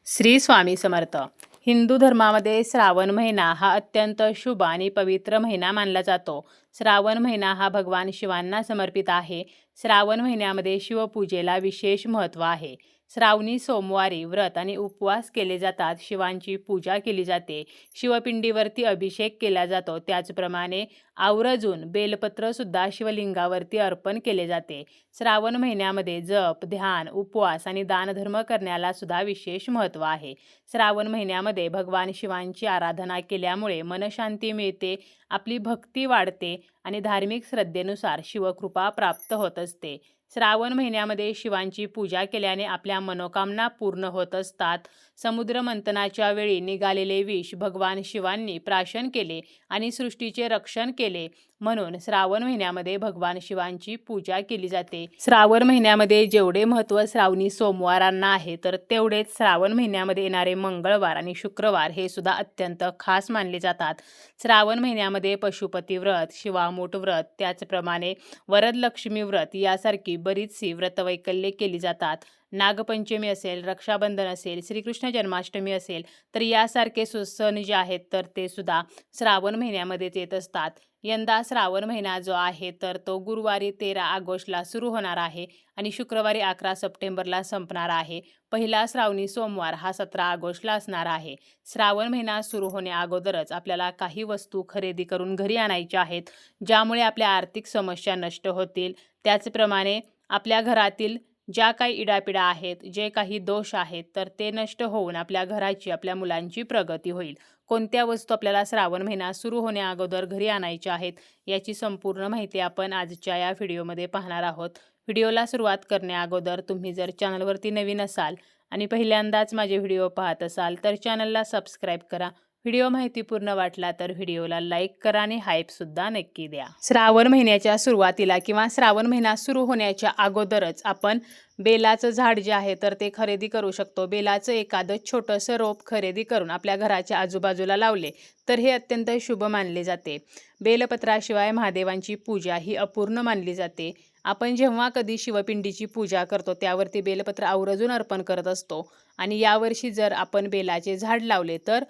श्री स्वामी समर्थ. हिंदू धर्मामध्ये श्रावण महिना हा अत्यंत शुभ आणि पवित्र महिना मानला जातो. श्रावण महिना हा भगवान शिवांना समर्पित आहे. श्रावण महिन्यामध्ये शिवपूजेला विशेष महत्त्व आहे. श्रावणी सोमवारी व्रत आणि उपवास केले जातात. शिवांची पूजा केली जाते. शिवपिंडीवरती अभिषेक केला जातो. त्याचप्रमाणे आवर्जून बेलपत्र सुद्धा शिवलिंगावरती अर्पण केले जाते. श्रावण महिन्यामध्ये जप, ध्यान, उपवास आणि दानधर्म करण्याला सुद्धा विशेष महत्त्व आहे. श्रावण महिन्यामध्ये भगवान शिवांची आराधना केल्यामुळे मनशांती मिळते, आपली भक्ती वाढते आणि धार्मिक श्रद्धेनुसार शिवकृपा प्राप्त होत असते. श्रावण महिन्यामध्ये शिवांची पूजा केल्याने आपल्या मनोकामना पूर्ण होत असतात. समुद्र मंथनाच्या वेळी निघालेले विष भगवान शिवांनी प्राशन केले आणि सृष्टीचे रक्षण केले. म्हणून श्रावण महिन्यामध्ये भगवान शिवांची पूजा केली जाते. श्रावण महिन्यामध्ये जेवढे महत्त्व श्रावणी सोमवारांना आहे, तर तेवढेच श्रावण महिन्यामध्ये येणारे मंगळवार आणि शुक्रवार हे सुद्धा अत्यंत खास मानले जातात. श्रावण महिन्यामध्ये पशुपती व्रत, शिवामूठ व्रत, त्याचप्रमाणे वरदलक्ष्मी व्रत यासारखी बरीचशी व्रतवैकल्ये केली जातात. नागपंचमी असेल, रक्षाबंधन असेल, श्रीकृष्ण जन्माष्टमी असेल, तर यासारखे सण जे आहेत तर ते सुद्धा श्रावण महिन्यामध्येच येत असतात. यंदा श्रावण महिना जो आहे तर तो गुरुवारी 13 ऑगस्टला सुरू होणार आहे आणि शुक्रवारी 11 सप्टेंबरला संपणार आहे. पहिला श्रावणी सोमवार हा 17 ऑगस्टला असणार आहे. श्रावण महिना सुरू होण्या अगोदरच आपल्याला काही वस्तू खरेदी करून घरी आणायच्या आहेत, ज्यामुळे आपल्या आर्थिक समस्या नष्ट होतील. त्याचप्रमाणे आपल्या घरातील ज्या काही इडापिडा आहेत, जे काही दोष आहेत, तर ते नष्ट होऊन आपल्या घराची, आपल्या मुलांची प्रगती होईल. कोणत्या वस्तू आपल्याला श्रावण महिना सुरू होण्या अगोदर घरी आणायच्या आहेत, याची संपूर्ण माहिती आपण आजच्या या व्हिडिओमध्ये पाहणार आहोत. व्हिडिओला सुरुवात करण्या अगोदर तुम्ही जर चॅनलवरती नवीन असाल आणि पहिल्यांदाच माझे व्हिडिओ पाहत असाल तर चॅनलला सबस्क्राईब करा. व्हिडिओ माहितीपूर्ण वाटला तर व्हिडिओला लाईक करा आणि हाईपसुद्धा नक्की द्या. श्रावण महिन्याच्या सुरुवातीला किंवा श्रावण महिना सुरू होण्याच्या अगोदरच आपण बेलाचं झाड जे आहे तर ते खरेदी करू शकतो. बेलाचं एखादं छोटंसं रोप खरेदी करून आपल्या घराच्या आजूबाजूला लावले तर हे अत्यंत शुभ मानले जाते. बेलपत्राशिवाय महादेवांची पूजा ही अपूर्ण मानली जाते. आपण जेव्हा कधी शिवपिंडीची पूजा करतो त्यावरती बेलपत्र आवर्जून अर्पण करत असतो आणि यावर्षी जर आपण बेलाचे झाड लावले तर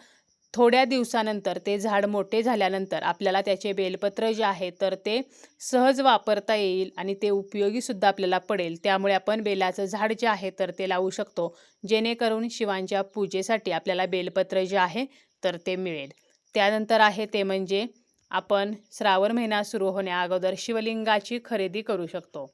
थोड्या दिवसानंतर ते झाड मोठे झाल्यानंतर आपल्याला त्याचे बेलपत्र जे आहे तर ते सहज वापरता येईल आणि ते उपयोगीसुद्धा आपल्याला पडेल. त्यामुळे आपण बेलाचं झाड जे आहे तर ते लावू शकतो, जेणेकरून शिवांच्या पूजेसाठी आपल्याला बेलपत्र जे आहे तर ते मिळेल. त्यानंतर आहे ते म्हणजे आपण श्रावण महिना सुरू होण्या अगोदर शिवलिंगाची खरेदी करू शकतो.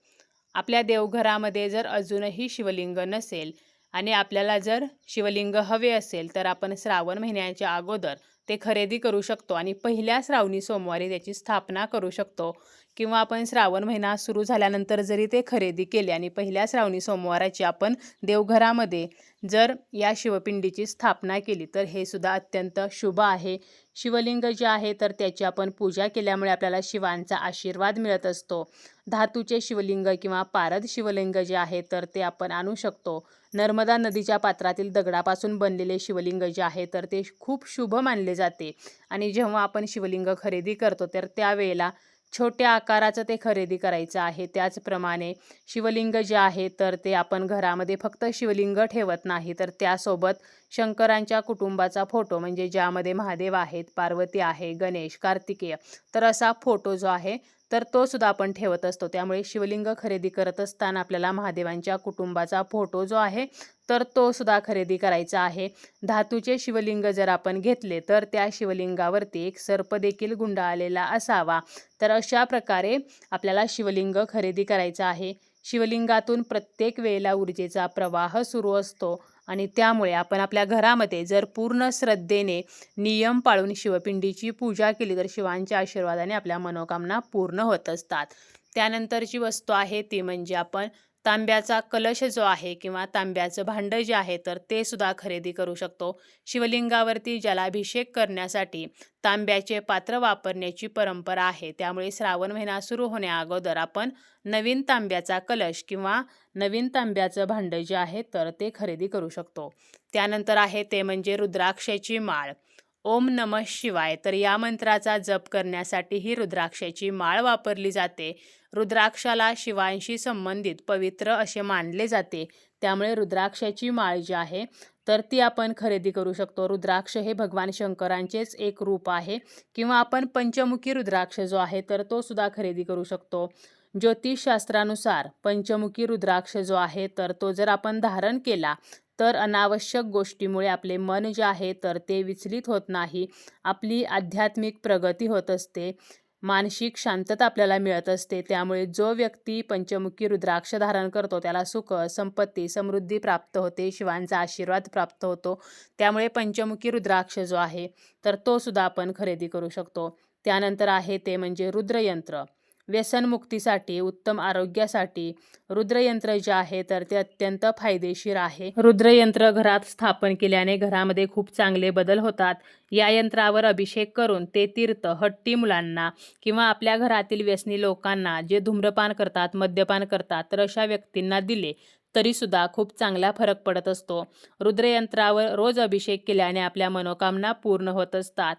आपल्या देवघरामध्ये जर अजूनही शिवलिंग नसेल आणि आपल्याला जर शिवलिंग हवे असेल तर आपण श्रावण महिन्याच्या अगोदर ते खरेदी करू शकतो आणि पहिल्या श्रावणी सोमवारी त्याची स्थापना करू शकतो. किंवा आपण श्रावण महिना सुरू झाल्यानंतर जरी ते खरेदी केले आणि पहिल्या श्रावणी सोमवाराची आपण देवघरामध्ये जर या शिवपिंडीची स्थापना केली तर हे सुद्धा अत्यंत शुभ आहे. शिवलिंग जे आहे तर त्याची आपण पूजा केल्यामुळे आपल्याला शिवांचा आशीर्वाद मिळत असतो. धातूचे शिवलिंग किंवा पारद शिवलिंग जे आहे तर ते आपण आणू शकतो. नर्मदा नदीच्या पात्रातील दगडापासून बनलेले शिवलिंग जे आहे तर ते खूप शुभ मानले जाते आणि जेव्हा आपण शिवलिंग खरेदी करतो तर त्यावेळेला छोट्या आकाराचं ते खरेदी करायचं आहे. त्याचप्रमाणे शिवलिंग जे आहे तर ते आपण घरामध्ये फक्त शिवलिंग ठेवत नाही तर त्यासोबत शंकरांच्या कुटुंबाचा फोटो म्हणजे ज्यामध्ये महादेव आहेत, पार्वती आहे, गणेश, कार्तिकेय, तर असा फोटो जो आहे तर तो सुद्धा आपण ठेवत असतो. त्यामुळे शिवलिंग खरेदी करत असताना आपल्याला महादेवांच्या कुटुंबाचा फोटो जो आहे तर तो सुद्धा खरेदी करायचा आहे. धातूचे शिवलिंग जर आपण घेतले तर त्या शिवलिंगावरती एक सर्प देखील गुंडाळलेला असावा. तर अशा प्रकारे आपल्याला शिवलिंग खरेदी करायचं आहे. शिवलिंगातून प्रत्येक वेळेला ऊर्जेचा प्रवाह सुरू असतो आणि त्यामुळे आपण आपल्या घरामध्ये जर पूर्ण श्रद्धेने नियम पाळून शिवपिंडीची पूजा केली तर शिवांच्या आशीर्वादाने आपल्या मनोकामना पूर्ण होत असतात. त्यानंतरची वस्तू आहे ती म्हणजे आपण तांब्याचा कलश जो आहे किंवा तांब्याचं भांडं जे आहे तर ते सुद्धा खरेदी करू शकतो. शिवलिंगावरती जलाभिषेक करण्यासाठी तांब्याचे पात्र वापरण्याची परंपरा आहे. त्यामुळे श्रावण महिना सुरू होण्या अगोदर आपण नवीन तांब्याचा कलश किंवा नवीन तांब्याचं भांडं जे आहे तर ते खरेदी करू शकतो. त्यानंतर आहे ते म्हणजे रुद्राक्षाची माळ. ओम नमः शिवाय, तर या मंत्राचा जप करण्यासाठी ही रुद्राक्षाची माळ वापरली जाते. रुद्राक्षाला शिवांशी संबंधित पवित्र असे मानले जाते. त्यामुळे रुद्राक्षाची माळ जी आहे तर ती आपण खरेदी करू शकतो. रुद्राक्ष हे भगवान शंकरांचेच एक रूप आहे किंवा आपण पंचमुखी रुद्राक्ष जो आहे तर तो सुद्धा खरेदी करू शकतो. ज्योतिषशास्त्रानुसार पंचमुखी रुद्राक्ष जो आहे तर तो जर आपण धारण केला तर अनावश्यक गोष्टीमुळे आपले मन जे आहे तर ते विचलित होत नाही. आपली आध्यात्मिक प्रगती होत असते. मानसिक शांतता आपल्याला मिळत असते. त्यामुळे जो व्यक्ती पंचमुखी रुद्राक्ष धारण करतो त्याला सुख, संपत्ती, समृद्धी प्राप्त होते. शिवांचा आशीर्वाद प्राप्त होतो. त्यामुळे पंचमुखी रुद्राक्ष जो आहे तर तो सुद्धा आपण खरेदी करू शकतो. त्यानंतर आहे ते म्हणजे रुद्रयंत्र. व्यसनमुक्तीसाठी, उत्तम आरोग्यासाठी रुद्रयंत्र जे आहे तर ते अत्यंत फायदेशीर आहे. रुद्रयंत्र घरात स्थापन केल्याने घरामध्ये खूप चांगले बदल होतात. या यंत्रावर अभिषेक करून ते तीर्थ हट्टी मुलांना किंवा आपल्या घरातील व्यसनी लोकांना जे धूम्रपान करतात, मद्यपान करतात तर अशा व्यक्तींना दिले तरीसुद्धा खूप चांगला फरक पडत असतो. रुद्रयंत्रावर रोज अभिषेक केल्याने आपल्या मनोकामना पूर्ण होत असतात.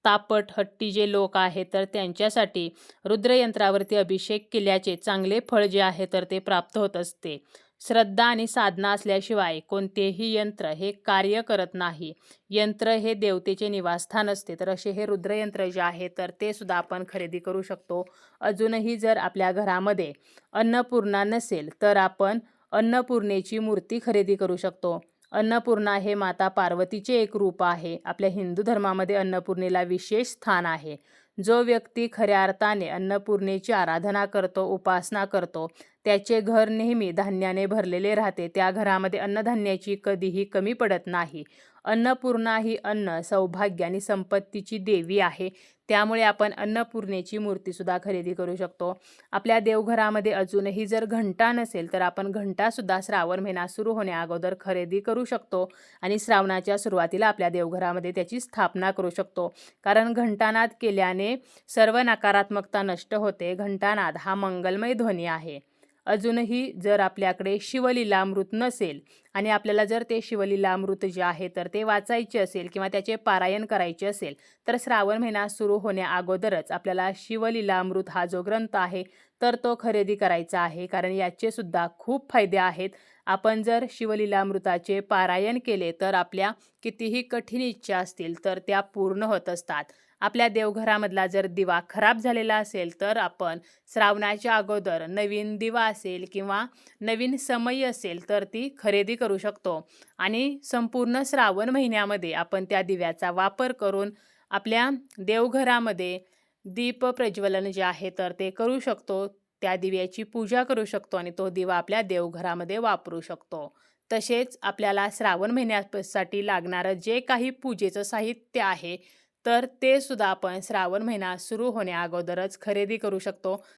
तापट हट्टी जे लोक आहेत तर त्यांच्यासाठी रुद्रयंत्रावरती अभिषेक केल्याचे चांगले फळ जे आहे तर ते प्राप्त होत असते. श्रद्धा आणि साधना असल्याशिवाय कोणतेही यंत्र हे कार्य करत नाही. यंत्र हे देवतेचे निवासस्थान असते. तर असे हे रुद्रयंत्र जे आहे तर ते सुद्धा आपण खरेदी करू शकतो. अजूनही जर आपल्या घरामध्ये अन्नपूर्णा नसेल तर आपण अन्नपूर्णेची मूर्ती खरेदी करू शकतो. अन्नपूर्णा हे माता पार्वतीचे एक रूप आहे. आपल्या हिंदू धर्मामध्ये अन्नपूर्णेला विशेष स्थान आहे. जो व्यक्ती खऱ्या अर्थाने अन्नपूर्णेची आराधना करतो, उपासना करतो, त्याचे घर नेहमी धान्याने भरलेले राहते. त्या घरामध्ये अन्नधान्याची कधीही कमी पडत नाही. अन्नपूर्णा ही अन्न, सौभाग्य आणि संपत्तीची देवी आहे. त्यामुळे आपण अन्नपूर्णेची मूर्तीसुद्धा खरेदी करू शकतो. आपल्या देवघरामध्ये अजूनही जर घंटा नसेल तर आपण घंटासुद्धा श्रावण महिना सुरू होण्या अगोदर खरेदी करू शकतो आणि श्रावणाच्या सुरुवातीला आपल्या देवघरामध्ये त्याची स्थापना करू शकतो. कारण घंटानाद केल्याने सर्व नकारात्मकता नष्ट होते. घंटानाद हा मंगलमय ध्वनी आहे. अजूनही जर आपल्याकडे शिवलीलामृत नसेल आणि आपल्याला जर ते शिवलीलामृत जे आहे तर ते वाचायचे असेल किंवा त्याचे पारायण करायचे असेल तर श्रावण महिना सुरू होण्या अगोदरच आपल्याला शिवलीलामृत हा जो ग्रंथ आहे तर तो खरेदी करायचा आहे. कारण याचे सुद्धा खूप फायदे आहेत. आपण जर शिवलीलामृताचे पारायण केले तर आपल्या कितीही कठीण इच्छा असतील तर त्या पूर्ण होत असतात. आपल्या देवघरामधला जर दिवा खराब झालेला असेल तर आपण श्रावणाच्या अगोदर नवीन दिवा असेल किंवा नवीन समई असेल तर ती खरेदी करू शकतो आणि संपूर्ण श्रावण महिन्यामध्ये आपण त्या दिव्याचा वापर करून आपल्या देवघरामध्ये दीप प्रज्वलन जे आहे तर ते करू शकतो. त्या दिव्याची पूजा करू शकतो आणि तो दिवा आपल्या देवघरामध्ये वापरू शकतो. तसेच आपल्याला श्रावण महिन्यासाठी लागणारं जे काही पूजेचं साहित्य आहे तर ते सुद्धा आपण श्रावण महिना सुरू होण्या अगोदरच खरेदी करू शकतो.